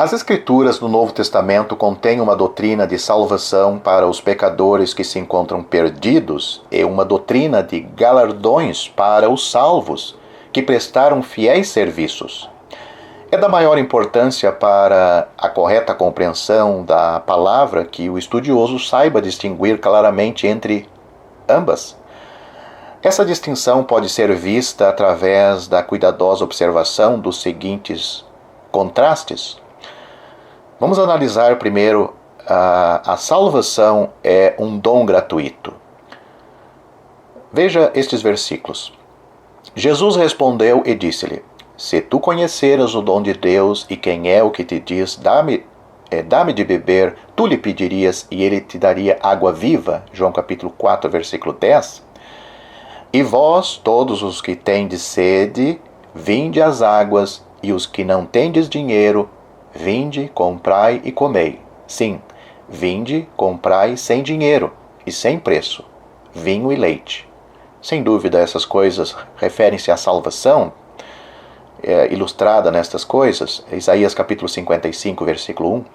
As Escrituras do Novo Testamento contêm uma doutrina de salvação para os pecadores que se encontram perdidos e uma doutrina de galardões para os salvos que prestaram fiéis serviços. É da maior importância para a correta compreensão da palavra que o estudioso saiba distinguir claramente entre ambas. Essa distinção pode ser vista através da cuidadosa observação dos seguintes contrastes. Vamos analisar primeiro a salvação é um dom gratuito. Veja estes versículos. Jesus respondeu e disse-lhe: Se tu conheceras o dom de Deus e quem é o que te diz, dá-me de beber, tu lhe pedirias e ele te daria água viva. João capítulo 4, versículo 10. E vós, todos os que tendes sede, vinde às águas, e os que não tendes dinheiro, vinde, comprai e comei. Sim, vinde, comprai sem dinheiro e sem preço, vinho e leite. Sem dúvida, essas coisas referem-se à salvação, ilustrada nestas coisas, Isaías capítulo 55, versículo 1.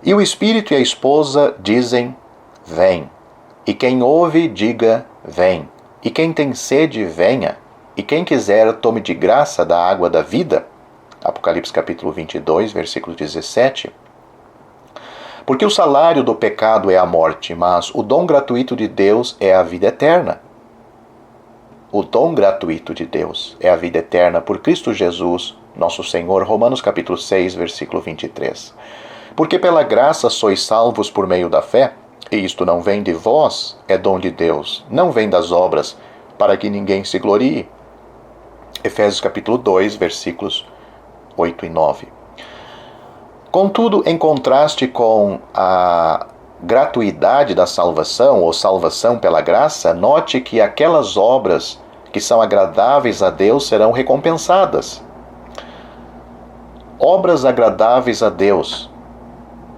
E o Espírito e a esposa dizem, vem. E quem ouve, diga, vem. E quem tem sede, venha. E quem quiser, tome de graça da água da vida. Apocalipse capítulo 22, versículo 17. Porque o salário do pecado é a morte, mas o dom gratuito de Deus é a vida eterna. O dom gratuito de Deus é a vida eterna por Cristo Jesus, nosso Senhor. Romanos capítulo 6, versículo 23. Porque pela graça sois salvos por meio da fé, e isto não vem de vós, é dom de Deus, não vem das obras, para que ninguém se glorie. Efésios capítulo 2, versículos 8 e 9. Contudo, em contraste com a gratuidade da salvação, ou salvação pela graça, note que aquelas obras que são agradáveis a Deus serão recompensadas. Obras agradáveis a Deus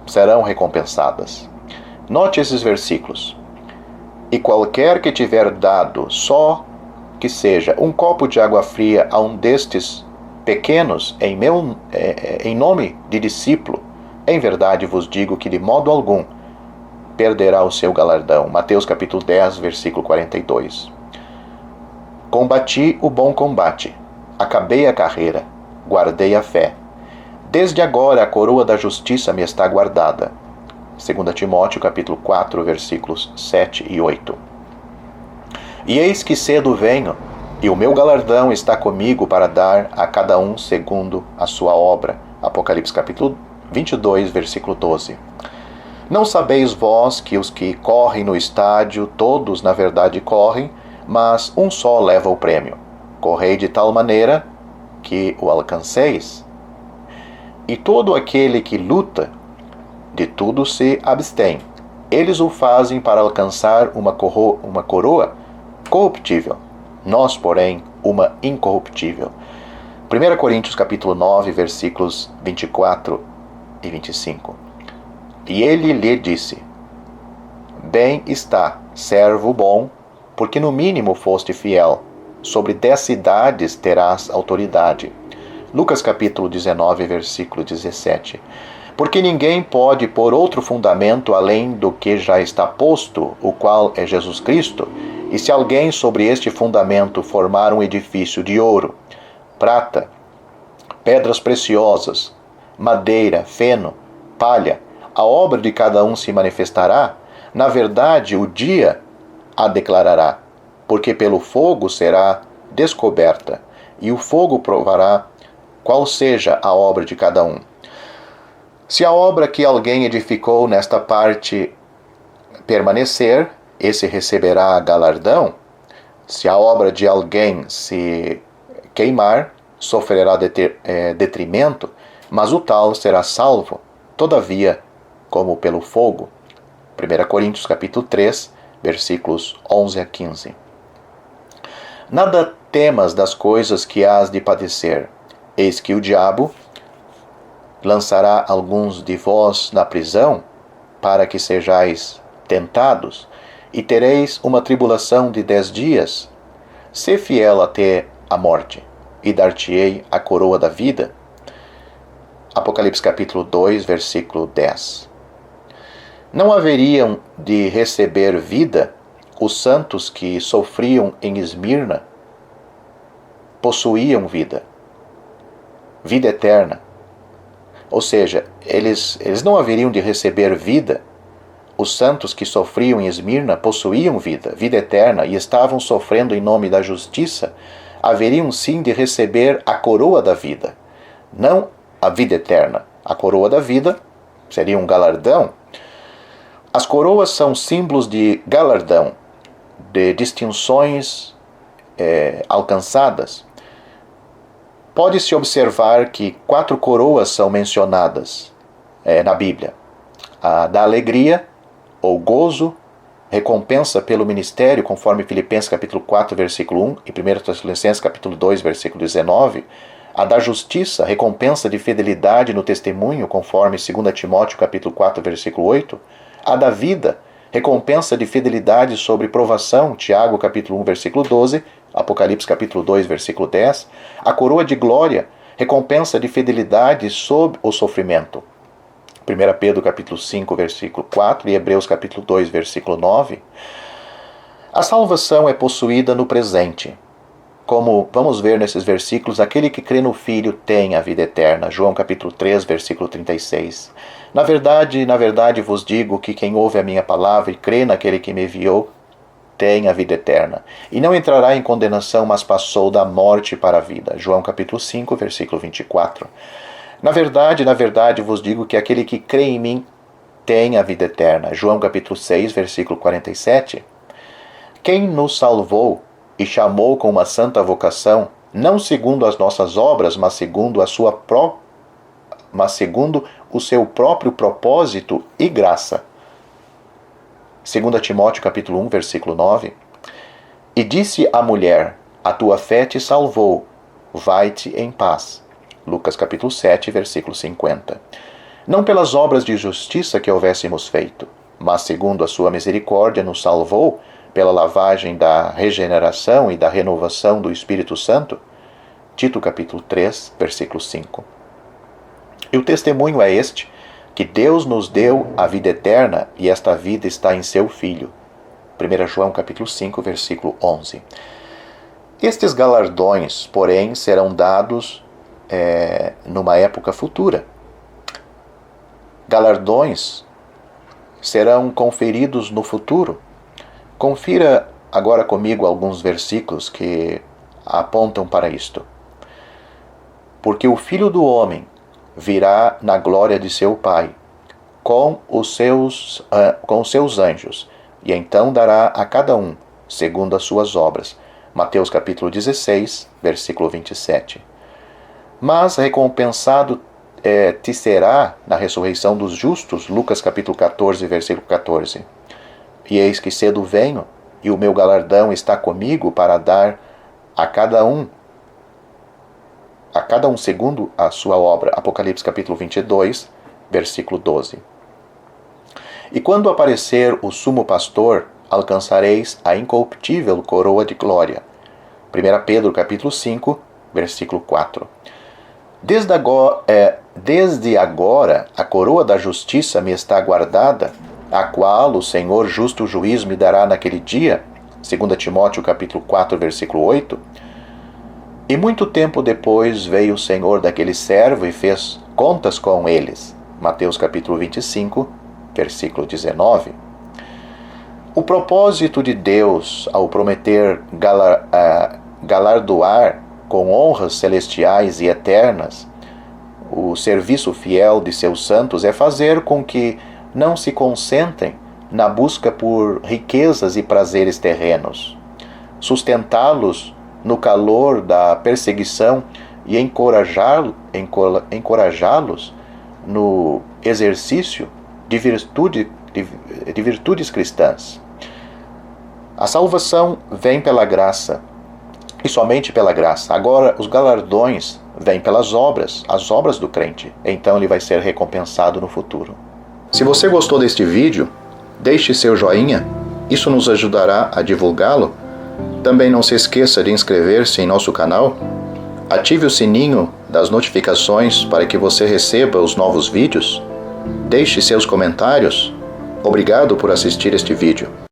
serão recompensadas. Note esses versículos. E qualquer que tiver dado só que seja um copo de água fria a um destes pequenos em nome de discípulo, em verdade vos digo que de modo algum perderá o seu galardão. Mateus capítulo 10, versículo 42. Combati o bom combate, acabei a carreira, guardei a fé. Desde agora a coroa da justiça me está guardada. 2 Timóteo capítulo 4, versículos 7 e 8. E eis que cedo venho, e o meu galardão está comigo para dar a cada um segundo a sua obra. Apocalipse capítulo 22, versículo 12. Não sabeis vós que os que correm no estádio, todos na verdade correm, mas um só leva o prêmio. Correi de tal maneira que o alcanceis. E todo aquele que luta, de tudo se abstém. Eles o fazem para alcançar uma coroa corruptível. Nós, porém, uma incorruptível. 1 Coríntios capítulo 9, versículos 24 e 25. E ele lhe disse: Bem está, servo bom, porque no mínimo foste fiel. Sobre 10 cidades terás autoridade. Lucas capítulo 19, versículo 17. Porque ninguém pode pôr outro fundamento além do que já está posto, o qual é Jesus Cristo. E se alguém sobre este fundamento formar um edifício de ouro, prata, pedras preciosas, madeira, feno, palha, a obra de cada um se manifestará, na verdade o dia a declarará, porque pelo fogo será descoberta, e o fogo provará qual seja a obra de cada um. Se a obra que alguém edificou nesta parte permanecer, esse receberá galardão. Se a obra de alguém se queimar, sofrerá detrimento, mas o tal será salvo, todavia, como pelo fogo. 1 Coríntios capítulo 3, versículos 11 a 15. Nada temas das coisas que hás de padecer. Eis que o diabo lançará alguns de vós na prisão, para que sejais tentados, e tereis uma tribulação de 10 dias. Sê fiel até a morte, e dar-te-ei a coroa da vida. Apocalipse capítulo 2, versículo 10. Não haveriam de receber vida os santos que sofriam em Esmirna? Possuíam vida eterna. Ou seja, eles não haveriam de receber vida. Os santos que sofriam em Esmirna possuíam vida eterna, e estavam sofrendo em nome da justiça, haveriam sim de receber a coroa da vida, não a vida eterna. A coroa da vida seria um galardão. As coroas são símbolos de galardão, de distinções alcançadas. Pode-se observar que 4 coroas são mencionadas na Bíblia. A da alegria, ou gozo, recompensa pelo ministério, conforme Filipenses capítulo 4, versículo 1 e 1 Tessalonicenses capítulo 2, versículo 19. A da justiça, recompensa de fidelidade no testemunho, conforme 2 Timóteo capítulo 4, versículo 8. A da vida, recompensa de fidelidade sobre provação, Tiago capítulo 1, versículo 12, Apocalipse capítulo 2, versículo 10. A coroa de glória, recompensa de fidelidade sob o sofrimento, 1 Pedro capítulo 5, versículo 4 e Hebreus capítulo 2, versículo 9. A salvação é possuída no presente. Como vamos ver nesses versículos, aquele que crê no Filho tem a vida eterna. João capítulo 3, versículo 36. Na verdade vos digo que quem ouve a minha palavra e crê naquele que me enviou, tem a vida eterna. E não entrará em condenação, mas passou da morte para a vida. João capítulo 5, versículo 24. Na verdade vos digo que aquele que crê em mim tem a vida eterna. João capítulo 6, versículo 47. Quem nos salvou e chamou com uma santa vocação, não segundo as nossas obras, mas segundo o seu próprio propósito e graça. 2 Timóteo capítulo 1, versículo 9. E disse a mulher: a tua fé te salvou, vai-te em paz. Lucas capítulo 7, versículo 50. Não pelas obras de justiça que houvéssemos feito, mas segundo a sua misericórdia nos salvou pela lavagem da regeneração e da renovação do Espírito Santo. Tito capítulo 3, versículo 5. E o testemunho é este, que Deus nos deu a vida eterna e esta vida está em seu Filho. 1 João capítulo 5, versículo 11. Estes galardões, porém, serão dados numa época futura. Galardões serão conferidos no futuro. Confira agora comigo alguns versículos que apontam para isto. Porque o Filho do Homem virá na glória de seu Pai, com os seus anjos, e então dará a cada um segundo as suas obras. Mateus capítulo 16, versículo 27. Mas recompensado te será na ressurreição dos justos, Lucas capítulo 14, versículo 14. E eis que cedo venho, e o meu galardão está comigo para dar a cada um segundo a sua obra. Apocalipse capítulo 22, versículo 12. E quando aparecer o sumo pastor, alcançareis a incorruptível coroa de glória. 1 Pedro capítulo 5, versículo 4. Desde agora a coroa da justiça me está guardada, a qual o Senhor justo juiz me dará naquele dia. 2 Timóteo capítulo 4, versículo 8. E muito tempo depois veio o Senhor daquele servo e fez contas com eles. Mateus capítulo 25, versículo 19. O propósito de Deus ao prometer galardoar com honras celestiais e eternas o serviço fiel de seus santos é fazer com que não se concentrem na busca por riquezas e prazeres terrenos, sustentá-los no calor da perseguição e encorajá-los no exercício de virtudes cristãs. A salvação vem pela graça, e somente pela graça. Agora, os galardões vêm pelas obras, as obras do crente. Então ele vai ser recompensado no futuro. Se você gostou deste vídeo, deixe seu joinha, isso nos ajudará a divulgá-lo. Também não se esqueça de inscrever-se em nosso canal, Ative o sininho das notificações para que você receba os novos vídeos. Deixe seus comentários. Obrigado por assistir este vídeo.